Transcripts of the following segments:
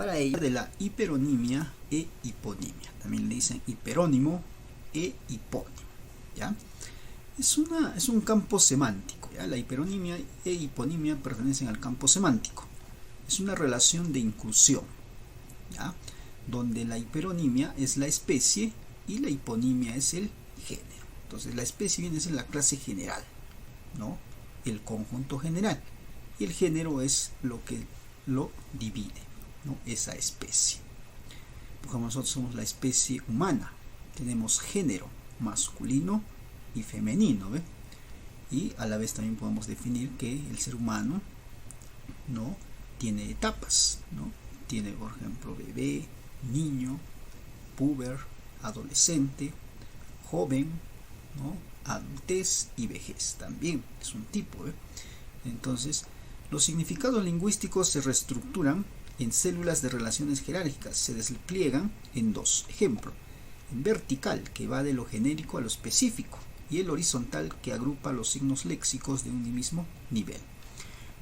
Para ello, de la hiperonimia e hiponimia. También le dicen hiperónimo e hipónimo, ¿ya? Es un campo semántico, ¿ya? La hiperonimia e hiponimia pertenecen al campo semántico. Es una relación de inclusión, ¿ya? Donde la hiperonimia es la especie y la hiponimia es el género. Entonces la especie viene a ser la clase general, ¿no? El conjunto general. Y el género es lo que lo divide, ¿no? Esa especie. Por ejemplo, nosotros somos la especie humana. Tenemos género masculino y femenino, ¿ve? Y a la vez también podemos definir que el ser humano, ¿no?, tiene etapas, ¿no? Tiene, por ejemplo, bebé, niño, puber, adolescente, joven, ¿no?, adultez y vejez. También es un tipo, ¿eh? Entonces, los significados lingüísticos se reestructuran en células de relaciones jerárquicas, se despliegan en dos. Ejemplo, en vertical, que va de lo genérico a lo específico, y el horizontal, que agrupa los signos léxicos de un mismo nivel.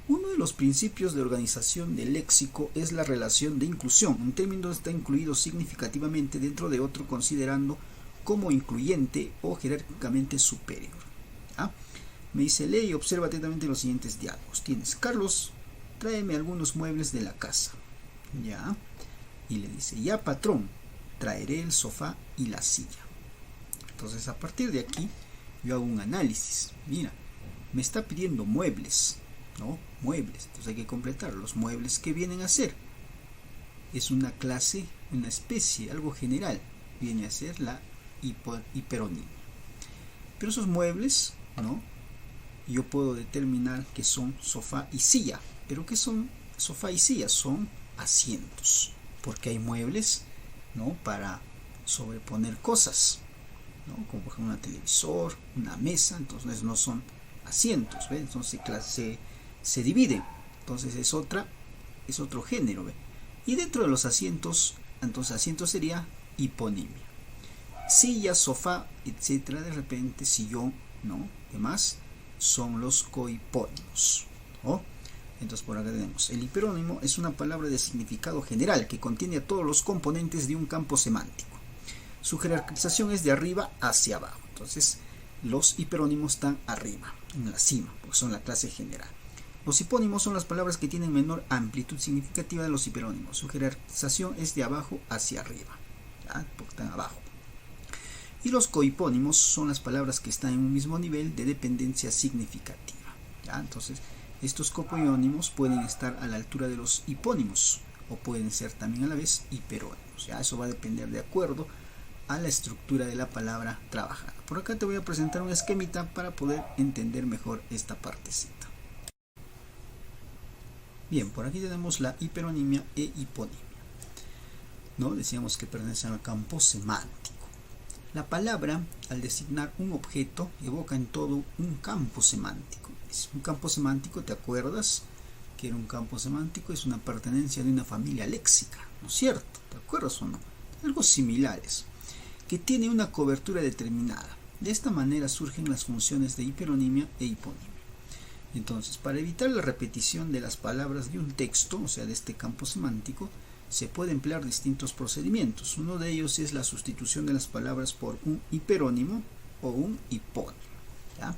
Uno de los principios de organización del léxico es la relación de inclusión. Un término está incluido significativamente dentro de otro, considerando como incluyente o jerárquicamente superior. ¿Ah? Me dice, lee y observa atentamente los siguientes diálogos. Tienes, Carlos, tráeme algunos muebles de la casa. Ya. Y le dice, ya patrón, traeré el sofá y la silla. Entonces, a partir de aquí, yo hago un análisis. Mira, me está pidiendo muebles, ¿no? Muebles. Entonces hay que completar los muebles que vienen a ser. Es una clase, una especie, algo general. Viene a ser la hiperonimia. Pero esos muebles, ¿no?, yo puedo determinar que son sofá y silla. ¿Pero qué son sofá y silla? Son asientos. Porque hay muebles, ¿no?, para sobreponer cosas, ¿no?, como por ejemplo un televisor, una mesa. Entonces no son asientos, ¿ve? Entonces se dividen. Entonces es otro género, ¿ve? Y dentro de los asientos, entonces asiento sería hiponimia. Silla, sofá, etcétera, de repente sillón, ¿no?, demás, son los cohipónimos, ¿no? Entonces por acá tenemos, el hiperónimo es una palabra de significado general que contiene a todos los componentes de un campo semántico. Su jerarquización es de arriba hacia abajo. Entonces los hiperónimos están arriba, en la cima, porque son la clase general. Los hipónimos son las palabras que tienen menor amplitud significativa de los hiperónimos. Su jerarquización es de abajo hacia arriba, ¿ya?, porque están abajo. Y los cohipónimos son las palabras que están en un mismo nivel de dependencia significativa, ¿ya? Entonces, estos cohipónimos pueden estar a la altura de los hipónimos o pueden ser también a la vez hiperónimos, ¿ya? Eso va a depender de acuerdo a la estructura de la palabra trabajada. Por acá te voy a presentar un esquemita para poder entender mejor esta partecita. Bien, por aquí tenemos la hiperonimia e hiponimia, ¿no? Decíamos que pertenecen al campo semántico. La palabra, al designar un objeto, evoca en todo un campo semántico. Es un campo semántico, ¿te acuerdas que era un campo semántico? Es una pertenencia de una familia léxica, ¿no es cierto? ¿Te acuerdas o no? Algo similares, que tiene una cobertura determinada. De esta manera surgen las funciones de hiperonimia e hiponimia. Entonces, para evitar la repetición de las palabras de un texto, o sea, de este campo semántico, se puede emplear distintos procedimientos. Uno de ellos es la sustitución de las palabras por un hiperónimo o un hipónimo, ¿ya?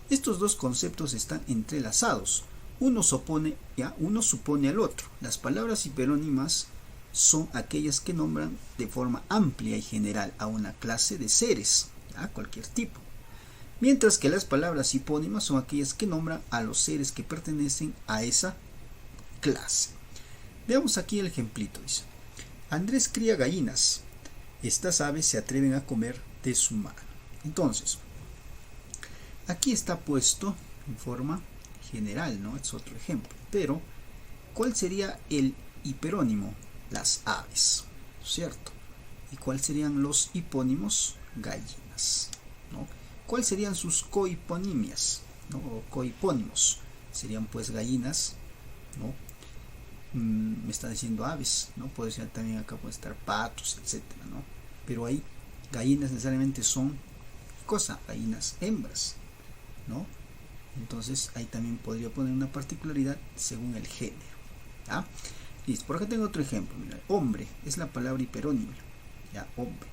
Estos dos conceptos están entrelazados. Uno supone al otro. Las palabras hiperónimas son aquellas que nombran de forma amplia y general a una clase de seres, ¿ya?, cualquier tipo. Mientras que las palabras hipónimas son aquellas que nombran a los seres que pertenecen a esa clase. Veamos aquí el ejemplito. Dice, Andrés cría gallinas. Estas aves se atreven a comer de su mano. Entonces, aquí está puesto en forma general, ¿no? Es otro ejemplo. Pero, ¿cuál sería el hiperónimo? Las aves, ¿cierto? ¿Y cuáles serían los hipónimos? Gallinas, ¿no? ¿Cuáles serían sus cohiponimias, ¿no?, o cohipónimos? Serían pues gallinas, ¿no? Me está diciendo aves, ¿no? Puede ser también, acá puede estar patos, etcétera, ¿no? Pero ahí gallinas necesariamente son gallinas hembras, ¿no? Entonces ahí también podría poner una particularidad según el género, ¿ya? Listo, por acá tengo otro ejemplo. Mira, hombre es la palabra hiperónima. Ya, hombre.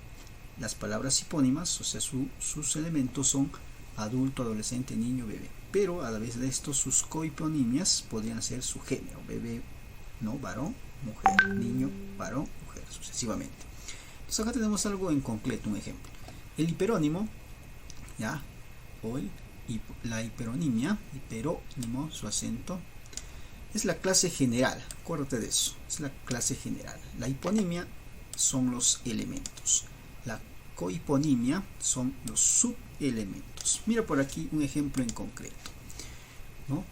Las palabras hipónimas, o sea, sus elementos son adulto, adolescente, niño, bebé. Pero a la vez de esto, sus cohiponimias podrían ser su género. Bebé, no, varón, mujer, niño, varón, mujer, sucesivamente. Entonces acá tenemos algo en concreto, un ejemplo. El hiperónimo, ya, o la hiperonimia, hiperónimo, su acento, es la clase general. Acuérdate de eso, es la clase general. La hiponimia son los elementos. La cohiponimia son los subelementos. Mira por aquí un ejemplo en concreto, ¿no?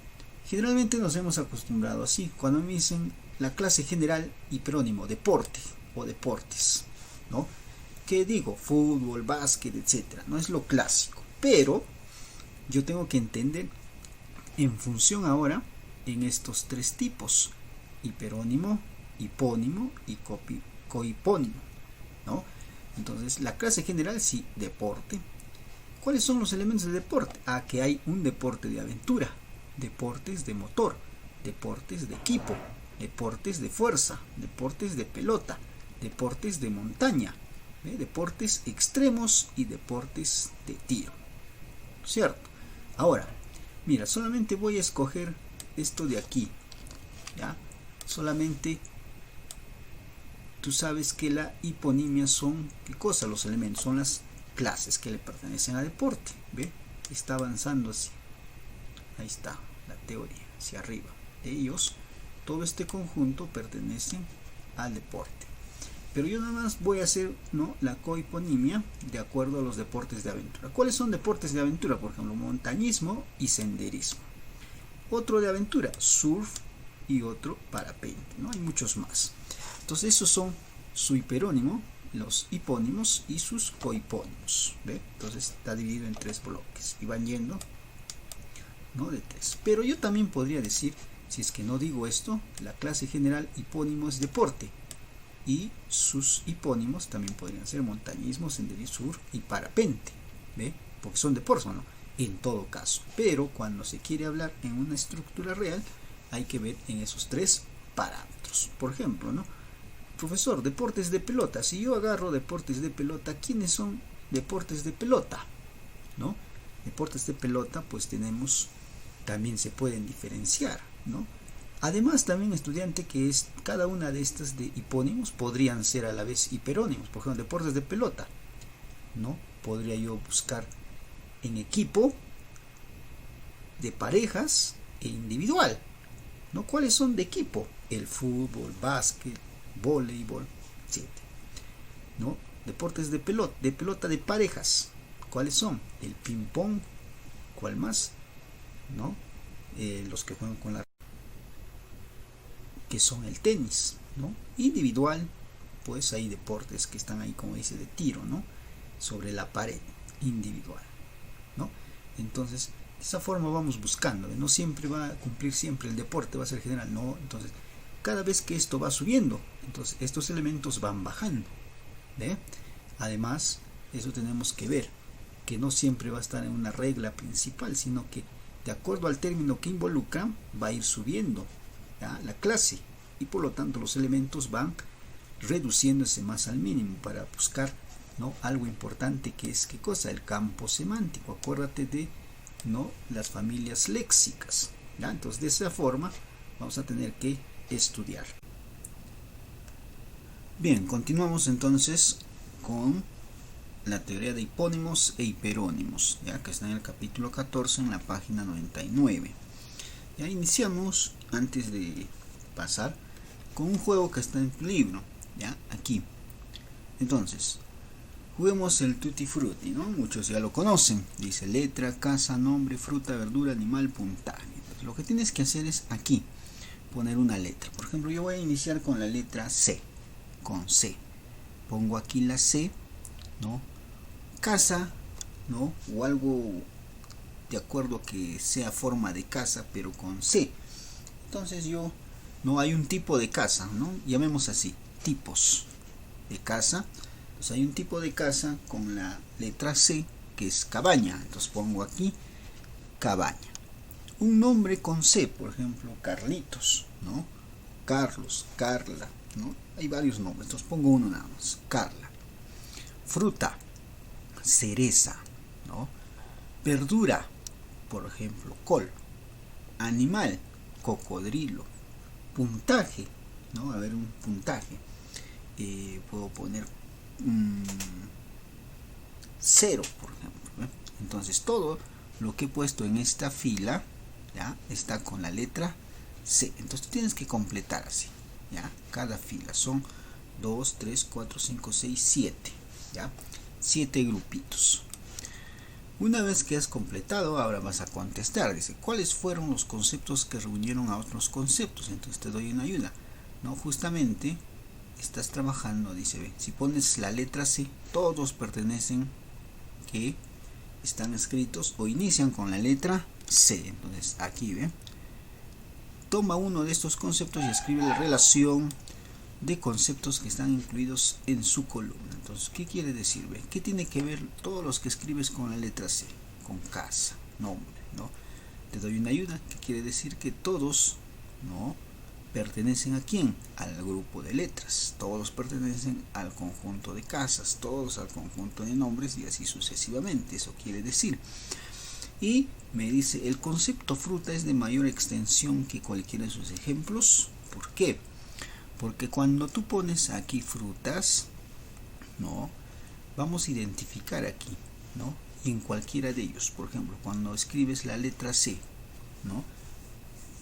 Generalmente nos hemos acostumbrado así. Cuando me dicen la clase general, hiperónimo, deporte o deportes, ¿no? ¿Qué digo? Fútbol, básquet, etcétera. No es lo clásico. Pero yo tengo que entender en función ahora en estos tres tipos: hiperónimo, hipónimo y cohipónimo, ¿no? Entonces la clase general, sí, deporte. ¿Cuáles son los elementos del deporte? Que hay un deporte de aventura, deportes de motor, deportes de equipo, deportes de fuerza, deportes de pelota, deportes de montaña, deportes extremos y deportes de tiro, ¿cierto? Ahora, mira, solamente voy a escoger esto de aquí, ¿ya? Solamente tú sabes que la hiponimia son, ¿qué cosa? Los elementos, son las clases que le pertenecen al deporte, ¿ve? Está avanzando así, ahí está la teoría, hacia arriba. Ellos, todo este conjunto pertenecen al deporte. Pero yo nada más voy a hacer, ¿no?, la cohiponimia de acuerdo a los deportes de aventura. ¿Cuáles son deportes de aventura? Por ejemplo, montañismo y senderismo. Otro de aventura, surf, y otro parapente, ¿no? Hay muchos más. Entonces esos son su hiperónimo, los hipónimos y sus cohipónimos, ¿ve? Entonces está dividido en tres bloques y van yendo, ¿no?, de tres. Pero yo también podría decir, si es que no digo esto, la clase general hipónimo es deporte y sus hipónimos también podrían ser montañismo, senderismo, surf y parapente, ¿ve? Porque son deportes, ¿no? En todo caso. Pero cuando se quiere hablar en una estructura real, hay que ver en esos tres parámetros. Por ejemplo, ¿no? Profesor, deportes de pelota. Si yo agarro deportes de pelota, ¿quiénes son deportes de pelota? ¿No? Deportes de pelota, pues tenemos, también se pueden diferenciar, ¿no? Además, también, estudiante, que es cada una de estas de hipónimos podrían ser a la vez hiperónimos. Por ejemplo, deportes de pelota, ¿no? Podría yo buscar en equipo, de parejas e individual, ¿no? ¿Cuáles son de equipo? El fútbol, básquet, voleibol, etc. ¿No? Deportes de pelota de parejas. ¿Cuáles son? El ping pong. ¿Cuál más? ¿No? Los que juegan con la, que son el tenis, ¿no? Individual, pues hay deportes que están ahí, como dice, de tiro, ¿no? Sobre la pared, individual, ¿no? Entonces, de esa forma vamos buscando, no siempre va a cumplir, siempre el deporte va a ser general, no. Entonces, cada vez que esto va subiendo, entonces estos elementos van bajando, ¿ve? Además, eso tenemos que ver, que no siempre va a estar en una regla principal, sino que de acuerdo al término que involucra, va a ir subiendo, ¿ya?, la clase, y por lo tanto los elementos van reduciéndose más al mínimo para buscar, ¿no?, algo importante, que es, ¿qué cosa? El campo semántico. Acuérdate de, ¿no?, las familias léxicas, ¿ya? Entonces, de esa forma vamos a tener que estudiar. Bien, continuamos entonces con la teoría de hipónimos e hiperónimos, ya que está en el capítulo 14, en la página 99. Ya iniciamos, antes de pasar, con un juego que está en tu libro, ya aquí. Entonces, juguemos el Tutti Frutti, ¿no? Muchos ya lo conocen. Dice letra, casa, nombre, fruta, verdura, animal, puntaje. Entonces, lo que tienes que hacer es aquí poner una letra. Por ejemplo, yo voy a iniciar con la letra C, con C. Pongo aquí la C, ¿no? Casa, ¿no? O algo de acuerdo a que sea forma de casa, pero con C. Entonces yo, no hay un tipo de casa, ¿no? Llamemos así, tipos de casa. Entonces hay un tipo de casa con la letra C, que es cabaña. Entonces pongo aquí cabaña. Un nombre con C, por ejemplo, Carlitos, ¿no? Carlos, Carla, ¿no? Hay varios nombres, entonces pongo uno nada más, Carla. Fruta, cereza, ¿no? Verdura, por ejemplo, col. Animal, cocodrilo. Puntaje, ¿no? A ver, un puntaje. Puedo poner 0, por ejemplo, ¿eh? Entonces todo lo que he puesto en esta fila, ¿ya? Está con la letra C. Entonces tú tienes que completar así, ¿ya? Cada fila son 2, 3, 4, 5, 6, 7, ¿ya? 7 grupitos. Una vez que has completado, ahora vas a contestar. Dice, ¿cuáles fueron los conceptos que reunieron a otros conceptos? Entonces te doy una ayuda, ¿no? Justamente estás trabajando, dice, ve, si pones la letra C, todos pertenecen, que están escritos o inician con la letra C. Entonces aquí, ve, toma uno de estos conceptos y escribe la relación de conceptos que están incluidos en su columna. Entonces, ¿qué quiere decir? ¿Ve? ¿Qué tiene que ver todos los que escribes con la letra C? Con casa, nombre, ¿no? Te doy una ayuda, que quiere decir que todos, ¿no?, pertenecen a quién? Al grupo de letras. Todos pertenecen al conjunto de casas, todos al conjunto de nombres y así sucesivamente. Eso quiere decir. Y me dice, el concepto fruta es de mayor extensión que cualquiera de sus ejemplos. ¿Por qué? Porque cuando tú pones aquí frutas, ¿no?, vamos a identificar aquí, ¿no?, y en cualquiera de ellos. Por ejemplo, cuando escribes la letra C, ¿no?,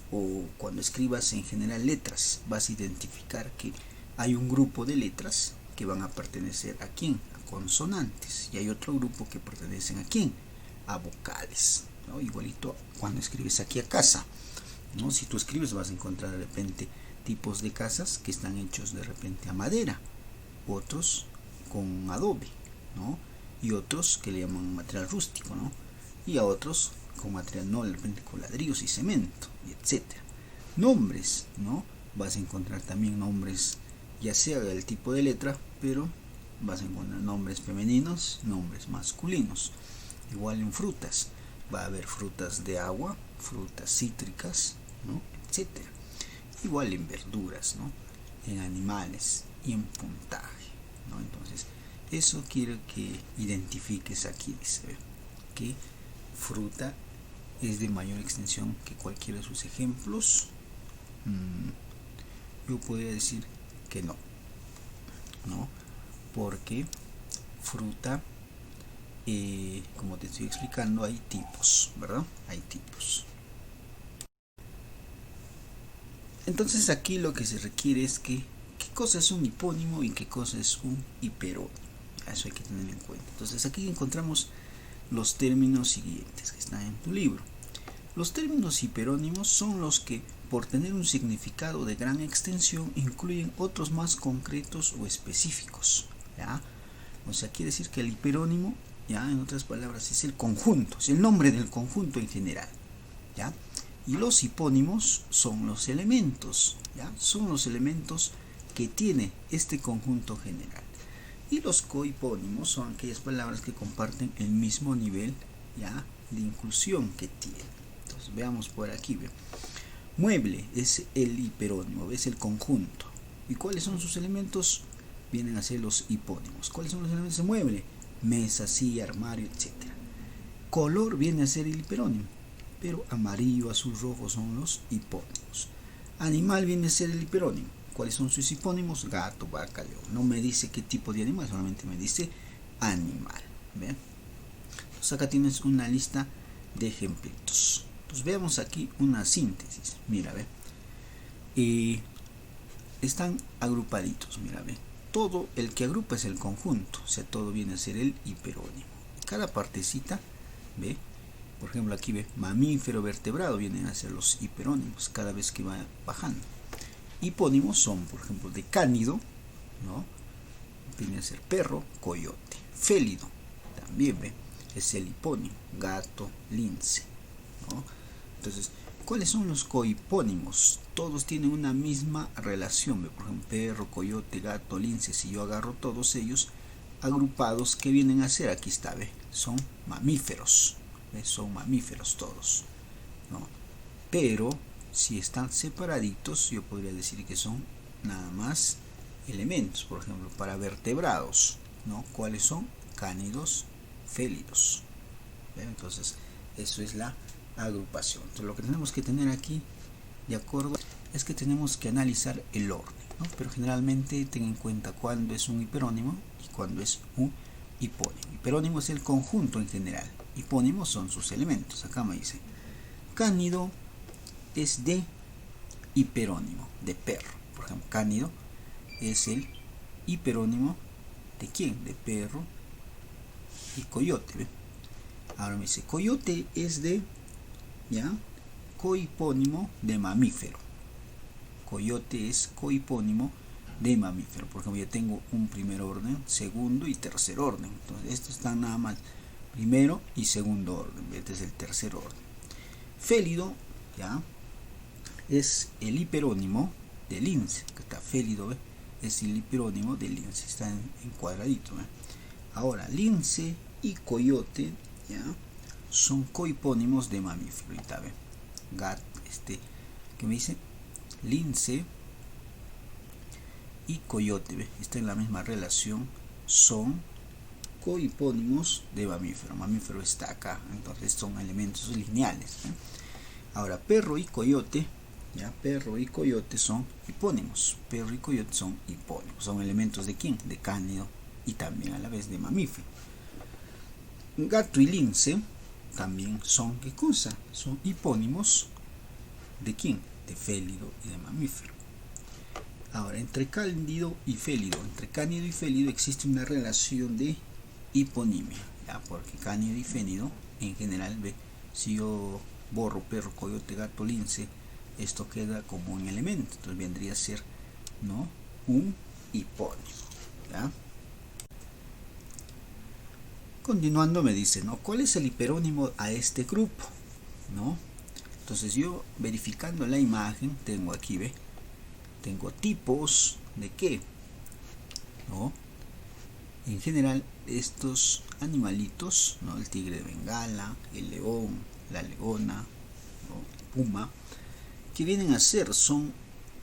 o cuando escribas en general letras, vas a identificar que hay un grupo de letras que van a pertenecer a quién, a consonantes, y hay otro grupo que pertenecen a quién, a vocales, ¿no? Igualito cuando escribes aquí a casa, ¿no? Si tú escribes vas a encontrar de repente tipos de casas que están hechos de repente a madera, otros con adobe, ¿no?, y otros que le llaman material rústico, ¿no?, y a otros con material, no, de repente con ladrillos y cemento, y etcétera. Nombres, ¿no?, vas a encontrar también nombres, ya sea del tipo de letra, pero vas a encontrar nombres femeninos, nombres masculinos. Igual en frutas, va a haber frutas de agua, frutas cítricas, ¿no?, etcétera. Igual en verduras, ¿no?, en animales y en puntaje, ¿no? Entonces, eso quiero que identifiques aquí, dice, que fruta es de mayor extensión que cualquiera de sus ejemplos. Yo podría decir que no, ¿no? Porque fruta, como te estoy explicando, hay tipos, ¿verdad? Hay tipos. Entonces aquí lo que se requiere es que qué cosa es un hipónimo y qué cosa es un hiperónimo. Eso hay que tener en cuenta. Entonces aquí encontramos los términos siguientes que están en tu libro. Los términos hiperónimos son los que, por tener un significado de gran extensión, incluyen otros más concretos o específicos, ¿ya? O sea, quiere decir que el hiperónimo, ya, en otras palabras, es el conjunto, es el nombre del conjunto en general, ¿ya? Y los hipónimos son los elementos, ¿ya? Son los elementos que tiene este conjunto general. Y los cohipónimos son aquellas palabras que comparten el mismo nivel, ¿ya?, de inclusión que tienen. Entonces veamos por aquí, ¿ve? Mueble es el hiperónimo, es el conjunto. ¿Y cuáles son sus elementos? Vienen a ser los hipónimos. ¿Cuáles son los elementos de mueble? Mesa, silla, armario, etc. Color viene a ser el hiperónimo, pero amarillo, azul, rojo son los hipónimos. Animal viene a ser el hiperónimo. ¿Cuáles son sus hipónimos? Gato, vaca, león. No me dice qué tipo de animal, solamente me dice animal. ¿Ven? Entonces acá tienes una lista de ejemplitos. Entonces veamos aquí una síntesis. Mira, ve. Están agrupaditos, mira, ve. Todo el que agrupa es el conjunto, o sea, todo viene a ser el hiperónimo. Cada partecita, ve, por ejemplo aquí ve, mamífero, vertebrado, vienen a ser los hiperónimos cada vez que va bajando. Hipónimos son, por ejemplo, de cánido, ¿no?, viene a ser perro, coyote. Félido, también ve, es el hipónimo, gato, lince, ¿no? Entonces, ¿cuáles son los cohipónimos? Todos tienen una misma relación, ¿ve? Por ejemplo, perro, coyote, gato, lince. Si yo agarro todos ellos agrupados, ¿qué vienen a ser? Aquí está, ¿ve? Son mamíferos, ¿ve? Son mamíferos todos, ¿no? Pero si están separaditos, yo podría decir que son nada más elementos. Por ejemplo, para vertebrados, ¿no? ¿Cuáles son? Cánidos, félidos. ¿Ven? Entonces, eso es la agrupación. Entonces, lo que tenemos que tener aquí, de acuerdo, es que tenemos que analizar el orden, ¿no? Pero generalmente ten en cuenta cuándo es un hiperónimo y cuándo es un hipónimo. Hiperónimo es el conjunto en general. Hipónimos son sus elementos. Acá me dice, cánido es de hiperónimo, de perro. Por ejemplo, cánido es el hiperónimo de quién, de perro y coyote. ¿Ve? Ahora me dice, coyote es de, ¿ya?, cohipónimo de mamífero. Coyote es cohipónimo de mamífero. Por ejemplo, yo tengo un primer orden, segundo y tercer orden. Entonces, estos están nada más primero y segundo orden. Este es el tercer orden. Félido, ¿ya?, es el hiperónimo del lince. Que está félido, ¿ve? Es el hiperónimo del lince. Está en cuadradito, ¿ve? Ahora, lince y coyote, ¿ya?, son cohipónimos de mamífero. Ahorita, ¿ve? Que me dice lince y coyote, ¿ve? Está en la misma relación, son cohipónimos de mamífero. Mamífero está acá, entonces son elementos lineales, ¿ve? Ahora, perro y coyote, ya, perro y coyote son hipónimos. Perro y coyote son hipónimos. Son elementos de quién, de cánido y también a la vez de mamífero. Gato y lince también son, ¿qué cosa? Son hipónimos de quién, de félido y de mamífero. Ahora, entre cánido y félido, existe una relación de hiponimia, ¿ya? Porque cánido y félido en general, ¿ve? Si yo borro perro, coyote, gato, lince, esto queda como un elemento, entonces vendría a ser, ¿no?, un hipónimo, ¿ya? Continuando me dice, ¿no?, ¿cuál es el hiperónimo a este grupo? ¿No? Entonces yo, verificando la imagen, tengo aquí, ¿ve? Tengo tipos de qué, ¿no? En general, estos animalitos, ¿no?, el tigre de Bengala, el león, la leona, ¿no?, el puma, que vienen a ser, son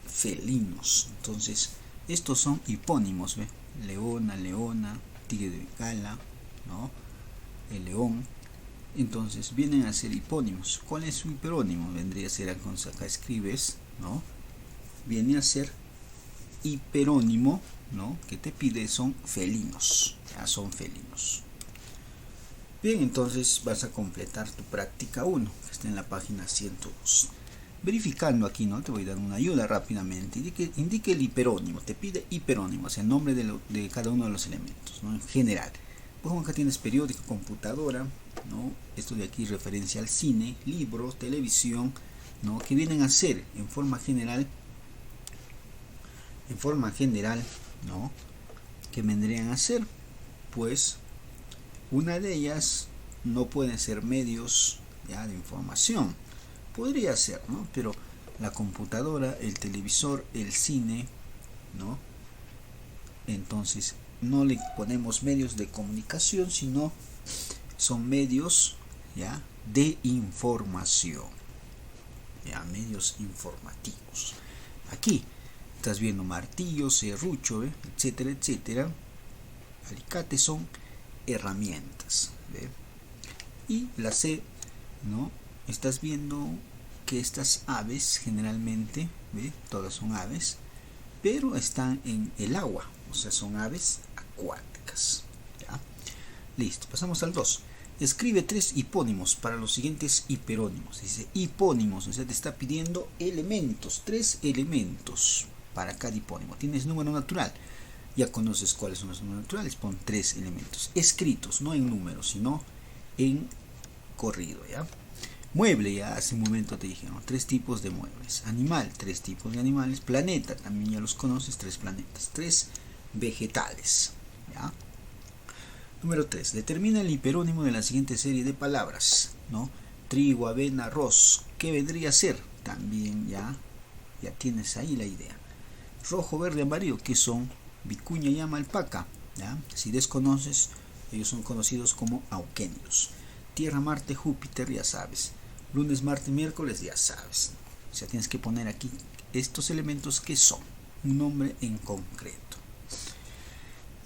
felinos. Entonces, estos son hipónimos, ¿ve? Leona, tigre de Bengala, ¿no?, el león. Entonces vienen a ser hipónimos. ¿Cuál es su hiperónimo? Vendría a ser, acá escribes, ¿no?, viene a ser hiperónimo, ¿no?, que te pide son felinos, ya, son felinos. Bien, entonces vas a completar tu práctica 1, que está en la página 102. Verificando aquí, ¿no?, te voy a dar una ayuda rápidamente. Indique el hiperónimo, te pide hiperónimos, el nombre de cada uno de los elementos, ¿no?, en general. Por ejemplo, acá tienes periódico, computadora, ¿no? Esto de aquí referencia al cine, libros, televisión, ¿no?, que vienen a ser en forma general, ¿no?, que vendrían a ser, pues, una de ellas no pueden ser medios, ya, de información. Podría ser, ¿no?, pero la computadora, el televisor, el cine, ¿no?, entonces no le ponemos medios de comunicación, sino son medios, ya, de información, ya, medios informativos. Aquí estás viendo martillo, serrucho, ¿ve?, etcétera, etcétera. Alicates son herramientas, ¿ve? Y la C, ¿no?, estás viendo que estas aves generalmente, ¿ve?, todas son aves, pero están en el agua, o sea, son aves acuáticas, ¿ya? Listo, pasamos al 2. Escribe 3 hipónimos para los siguientes hiperónimos. Dice hipónimos, o sea, te está pidiendo elementos, 3 elementos para cada hipónimo. Tienes número natural, ya conoces cuáles son los números naturales, pon 3 elementos escritos, no en números, sino en corrido, ¿ya? Mueble, ya hace un momento te dije, ¿no?, 3 tipos de muebles. Animal, 3 tipos de animales. Planeta, también ya los conoces, 3 planetas. 3 vegetales, ¿ya? Número 3. Determina el hiperónimo de la siguiente serie de palabras, ¿no? Trigo, avena, arroz. ¿Qué vendría a ser? También ya tienes ahí la idea. Rojo, verde, amarillo. ¿Qué son? Vicuña, llama, alpaca, ¿ya? Si desconoces, ellos son conocidos como auquenios. Tierra, Marte, Júpiter, ya sabes. Lunes, martes, miércoles, ya sabes. O sea, tienes que poner aquí estos elementos que son un nombre en concreto.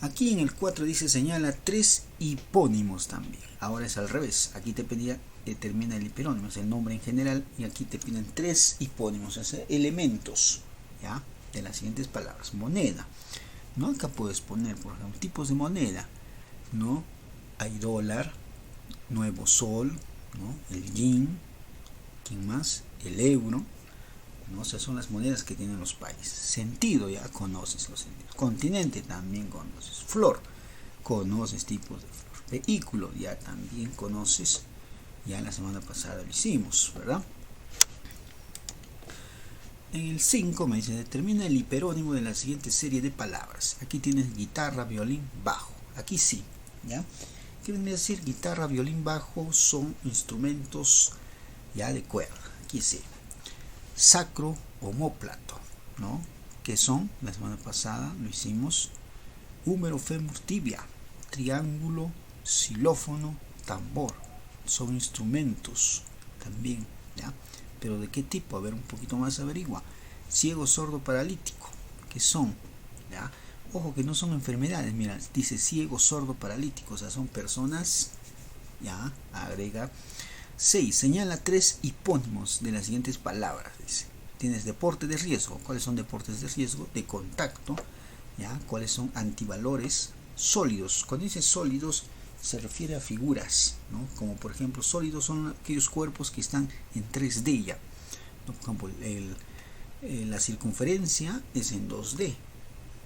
Aquí en el 4 dice señala 3 hipónimos también. Ahora es al revés. Aquí te pedía determina el hiperónimo, es el nombre en general, y aquí te piden 3 hipónimos, o sea, elementos, ¿ya? De las siguientes palabras. Moneda, ¿no? Acá puedes poner, por ejemplo, tipos de moneda, ¿no? Hay dólar, nuevo sol, ¿no? El yin, ¿quién más? El euro, ¿no? O sea, son las monedas que tienen los países. Sentido, ya conoces los sentidos. Continente, también conoces. Flor, conoces tipos de flor. Vehículo, ya también conoces. Ya la semana pasada lo hicimos, ¿verdad? En el 5 me dice, determina el hiperónimo de la siguiente serie de palabras. Aquí tienes guitarra, violín, bajo. Aquí sí, ¿ya? ¿Qué viene a decir? Guitarra, violín, bajo son instrumentos ya de cuerda. Aquí sí. Sacro, omóplato, ¿no? Que son, la semana pasada lo hicimos, húmero, fémur, tibia, triángulo, xilófono, tambor. Son instrumentos también, ¿ya? Pero ¿de qué tipo? A ver, un poquito más averigua. Ciego, sordo, paralítico. ¿Qué son? ¿Ya? Ojo que no son enfermedades, mira, dice ciego, sordo, paralítico, o sea, son personas, ya, agrega. 6. Señala 3 hipónimos de las siguientes palabras, dice. Tienes deporte de riesgo. ¿Cuáles son deportes de riesgo? De contacto, ¿ya? ¿Cuáles son antivalores? Sólidos. Cuando dice sólidos, se refiere a figuras, ¿no? Como por ejemplo, sólidos son aquellos cuerpos que están en 3D ya, ¿no? Por ejemplo, la circunferencia es en 2D,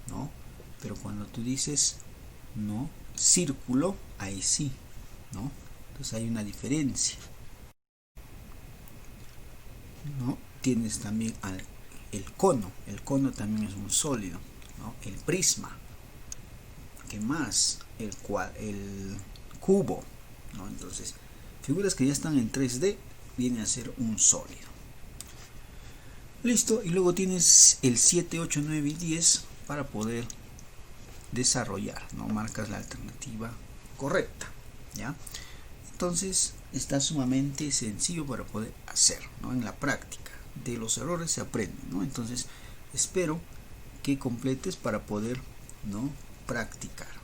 ¿no? Pero cuando tú dices, ¿no? Círculo, ahí sí, ¿no? Entonces hay una diferencia, ¿no? Tienes también el cono también es un sólido, ¿no? El prisma, ¿qué más? El cubo, ¿no? Entonces, figuras que ya están en 3D viene a ser un sólido. Listo, y luego tienes el 7, 8, 9 y 10 para poder desarrollar, ¿no? Marcas la alternativa correcta, ¿ya? Entonces, está sumamente sencillo para poder hacer, ¿no? En la práctica, de los errores se aprende, ¿no? Entonces, espero que completes para poder, ¿no? Practicar.